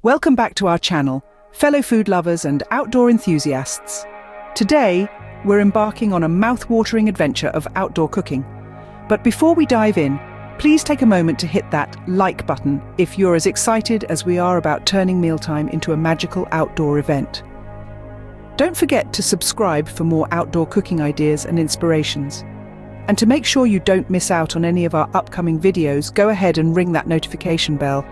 Welcome back to our channel, fellow food lovers and outdoor enthusiasts. Today, we're embarking on a mouth-watering adventure of outdoor cooking. But before we dive in, please take a moment to hit that like button if you're as excited as we are about turning mealtime into a magical outdoor event. Don't forget to subscribe for more outdoor cooking ideas and inspirations. And to make sure you don't miss out on any of our upcoming videos, go ahead and ring that notification bell.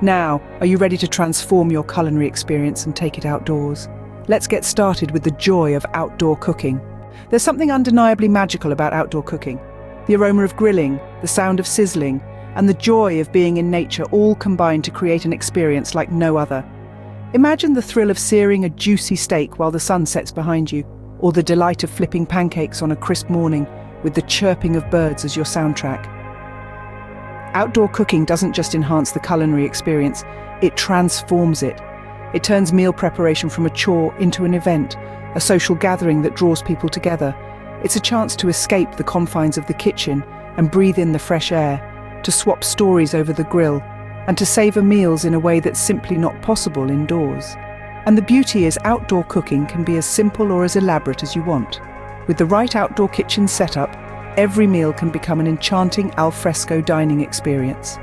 Now, are you ready to transform your culinary experience and take it outdoors? Let's get started with the joy of outdoor cooking. There's something undeniably magical about outdoor cooking. The aroma of grilling, the sound of sizzling, and the joy of being in nature all combine to create an experience like no other. Imagine the thrill of searing a juicy steak while the sun sets behind you, or the delight of flipping pancakes on a crisp morning with the chirping of birds as your soundtrack. Outdoor cooking doesn't just enhance the culinary experience, it transforms it. It turns meal preparation from a chore into an event, a social gathering that draws people together. It's a chance to escape the confines of the kitchen and breathe in the fresh air, to swap stories over the grill, and to savor meals in a way that's simply not possible indoors. And the beauty is outdoor cooking can be as simple or as elaborate as you want. With the right outdoor kitchen setup, every meal can become an enchanting alfresco dining experience.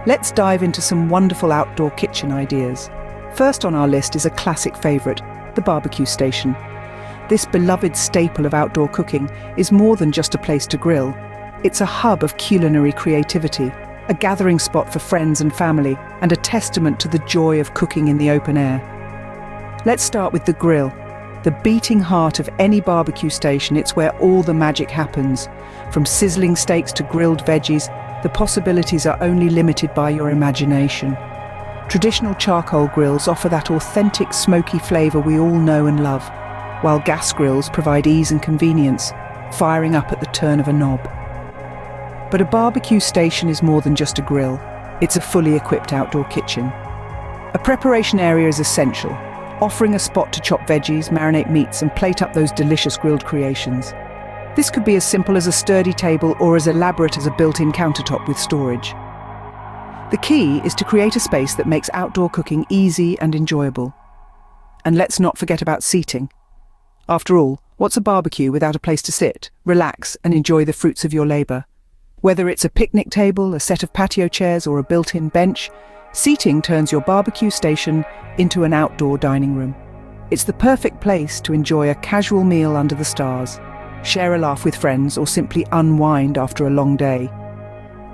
Let's dive into some wonderful outdoor kitchen ideas. First on our list is a classic favorite, the barbecue station. This beloved staple of outdoor cooking is more than just a place to grill. It's a hub of culinary creativity, a gathering spot for friends and family, and a testament to the joy of cooking in the open air. Let's start with the grill. The beating heart of any barbecue station, it's where all the magic happens. From sizzling steaks to grilled veggies, the possibilities are only limited by your imagination. Traditional charcoal grills offer that authentic smoky flavor we all know and love, while gas grills provide ease and convenience, firing up at the turn of a knob. But a barbecue station is more than just a grill. It's a fully equipped outdoor kitchen. A preparation area is essential, offering a spot to chop veggies, marinate meats, and plate up those delicious grilled creations. This could be as simple as a sturdy table or as elaborate as a built-in countertop with storage. The key is to create a space that makes outdoor cooking easy and enjoyable. And let's not forget about seating. After all, what's a barbecue without a place to sit, relax, and enjoy the fruits of your labor? Whether it's a picnic table, a set of patio chairs, or a built-in bench, seating turns your barbecue station into an outdoor dining room. It's the perfect place to enjoy a casual meal under the stars, share a laugh with friends, or simply unwind after a long day.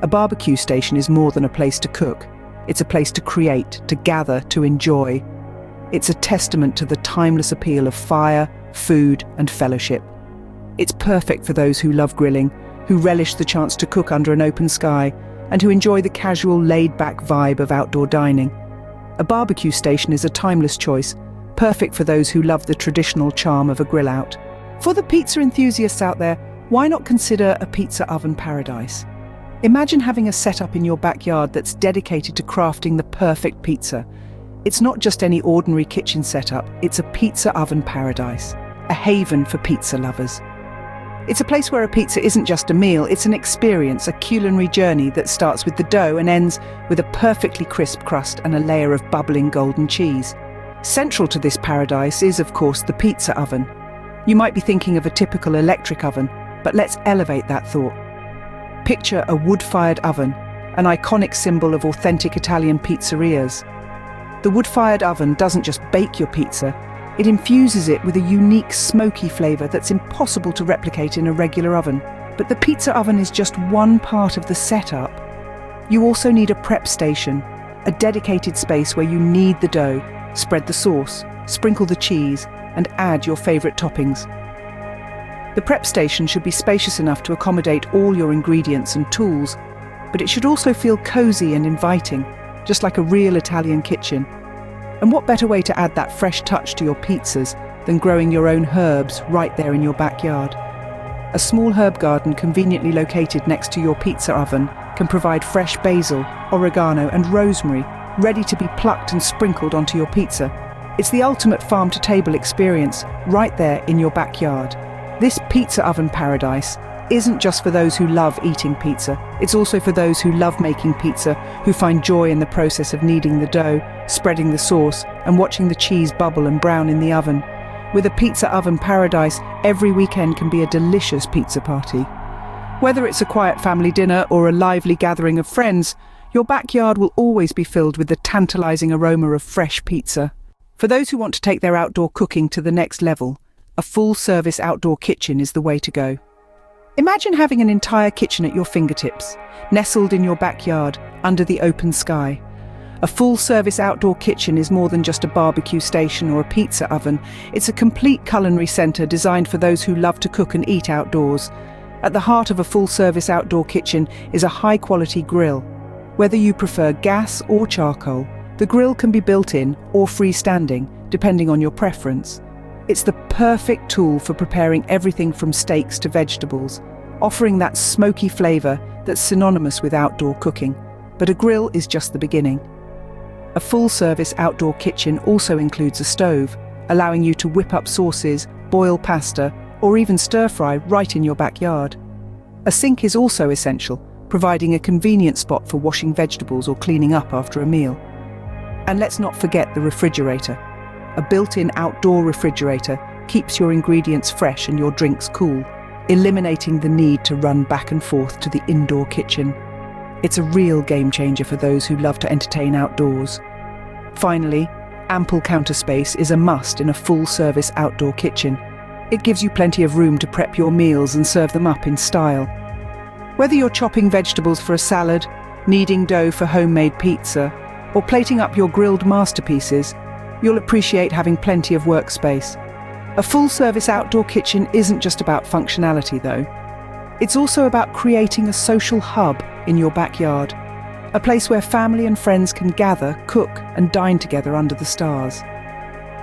A barbecue station is more than a place to cook. It's a place to create, to gather, to enjoy. It's a testament to the timeless appeal of fire, food, and fellowship. It's perfect for those who love grilling, who relish the chance to cook under an open sky, and who enjoy the casual, laid-back vibe of outdoor dining. A barbecue station is a timeless choice, perfect for those who love the traditional charm of a grill out. For the pizza enthusiasts out there, why not consider a pizza oven paradise? Imagine having a setup in your backyard that's dedicated to crafting the perfect pizza. It's not just any ordinary kitchen setup, it's a pizza oven paradise, a haven for pizza lovers. It's a place where a pizza isn't just a meal, it's an experience, a culinary journey that starts with the dough and ends with a perfectly crisp crust and a layer of bubbling golden cheese. Central to this paradise is, of course, the pizza oven. You might be thinking of a typical electric oven, but let's elevate that thought. Picture a wood-fired oven, an iconic symbol of authentic Italian pizzerias. The wood-fired oven doesn't just bake your pizza, it infuses it with a unique smoky flavor that's impossible to replicate in a regular oven. But the pizza oven is just one part of the setup. You also need a prep station, a dedicated space where you knead the dough, spread the sauce, sprinkle the cheese, and add your favorite toppings. The prep station should be spacious enough to accommodate all your ingredients and tools, but it should also feel cozy and inviting, just like a real Italian kitchen. And what better way to add that fresh touch to your pizzas than growing your own herbs right there in your backyard? A small herb garden conveniently located next to your pizza oven can provide fresh basil, oregano, and rosemary ready to be plucked and sprinkled onto your pizza. It's the ultimate farm-to-table experience right there in your backyard. This pizza oven paradise isn't just for those who love eating pizza. It's also for those who love making pizza, who find joy in the process of kneading the dough, spreading the sauce, and watching the cheese bubble and brown in the oven. With a pizza oven paradise, every weekend can be a delicious pizza party. Whether it's a quiet family dinner or a lively gathering of friends, your backyard will always be filled with the tantalizing aroma of fresh pizza. For those who want to take their outdoor cooking to the next level, a full-service outdoor kitchen is the way to go. Imagine having an entire kitchen at your fingertips, nestled in your backyard, under the open sky. A full-service outdoor kitchen is more than just a barbecue station or a pizza oven. It's a complete culinary centre designed for those who love to cook and eat outdoors. At the heart of a full-service outdoor kitchen is a high-quality grill. Whether you prefer gas or charcoal, the grill can be built-in or freestanding, depending on your preference. It's the perfect tool for preparing everything from steaks to vegetables, offering that smoky flavour that's synonymous with outdoor cooking. But a grill is just the beginning. A full-service outdoor kitchen also includes a stove, allowing you to whip up sauces, boil pasta, or even stir-fry right in your backyard. A sink is also essential, providing a convenient spot for washing vegetables or cleaning up after a meal. And let's not forget the refrigerator. A built-in outdoor refrigerator keeps your ingredients fresh and your drinks cool, eliminating the need to run back and forth to the indoor kitchen. It's a real game changer for those who love to entertain outdoors. Finally, ample counter space is a must in a full-service outdoor kitchen. It gives you plenty of room to prep your meals and serve them up in style. Whether you're chopping vegetables for a salad, kneading dough for homemade pizza, or plating up your grilled masterpieces, you'll appreciate having plenty of workspace. A full-service outdoor kitchen isn't just about functionality, though. It's also about creating a social hub in your backyard, a place where family and friends can gather, cook, and dine together under the stars.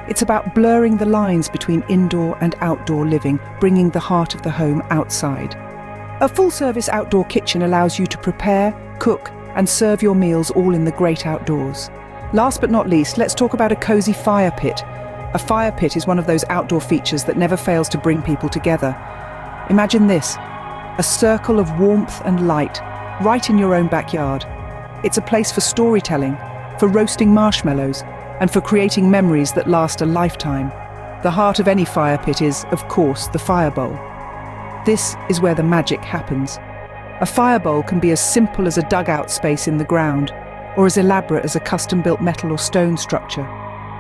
It's about blurring the lines between indoor and outdoor living, bringing the heart of the home outside. A full-service outdoor kitchen allows you to prepare, cook, and serve your meals all in the great outdoors. Last but not least, let's talk about a cozy fire pit. A fire pit is one of those outdoor features that never fails to bring people together. Imagine this, a circle of warmth and light right in your own backyard. It's a place for storytelling, for roasting marshmallows, and for creating memories that last a lifetime. The heart of any fire pit is, of course, the fire bowl. This is where the magic happens. A fire bowl can be as simple as a dugout space in the ground, or as elaborate as a custom-built metal or stone structure.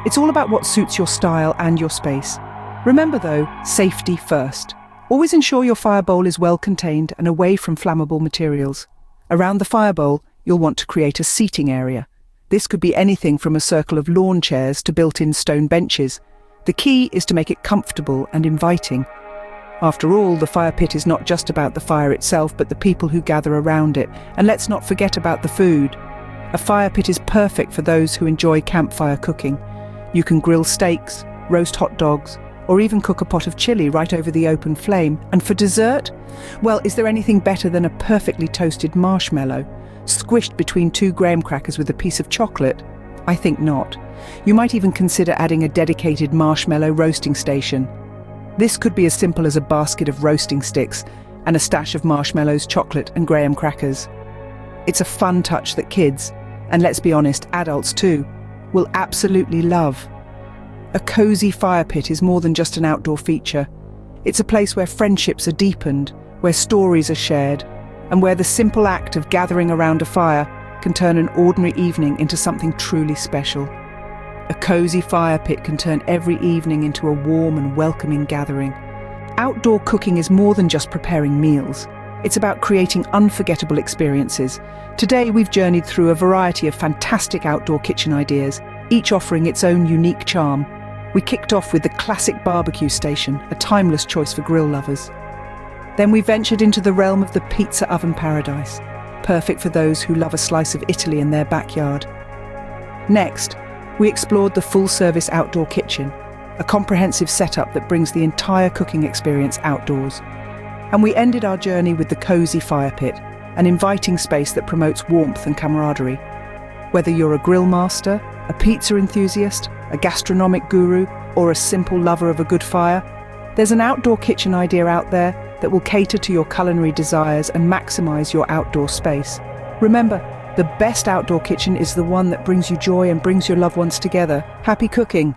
It's all about what suits your style and your space. Remember though, safety first. Always ensure your fire bowl is well contained and away from flammable materials. Around the fire bowl, you'll want to create a seating area. This could be anything from a circle of lawn chairs to built-in stone benches. The key is to make it comfortable and inviting. After all, the fire pit is not just about the fire itself, but the people who gather around it. And let's not forget about the food. A fire pit is perfect for those who enjoy campfire cooking. You can grill steaks, roast hot dogs, or even cook a pot of chili right over the open flame. And for dessert? Well, is there anything better than a perfectly toasted marshmallow, squished between 2 graham crackers with a piece of chocolate? I think not. You might even consider adding a dedicated marshmallow roasting station. This could be as simple as a basket of roasting sticks and a stash of marshmallows, chocolate, and graham crackers. It's a fun touch that kids, and let's be honest, adults too, will absolutely love. A cozy fire pit is more than just an outdoor feature. It's a place where friendships are deepened, where stories are shared, and where the simple act of gathering around a fire can turn an ordinary evening into something truly special. A cozy fire pit can turn every evening into a warm and welcoming gathering. Outdoor cooking is more than just preparing meals. It's about creating unforgettable experiences. Today we've journeyed through a variety of fantastic outdoor kitchen ideas, each offering its own unique charm. We kicked off with the classic barbecue station, a timeless choice for grill lovers. Then we ventured into the realm of the pizza oven paradise, perfect for those who love a slice of Italy in their backyard. Next, we explored the full-service outdoor kitchen, a comprehensive setup that brings the entire cooking experience outdoors. And we ended our journey with the cozy fire pit, an inviting space that promotes warmth and camaraderie. Whether you're a grill master, a pizza enthusiast, a gastronomic guru, or a simple lover of a good fire, there's an outdoor kitchen idea out there that will cater to your culinary desires and maximize your outdoor space. Remember, the best outdoor kitchen is the one that brings you joy and brings your loved ones together. Happy cooking!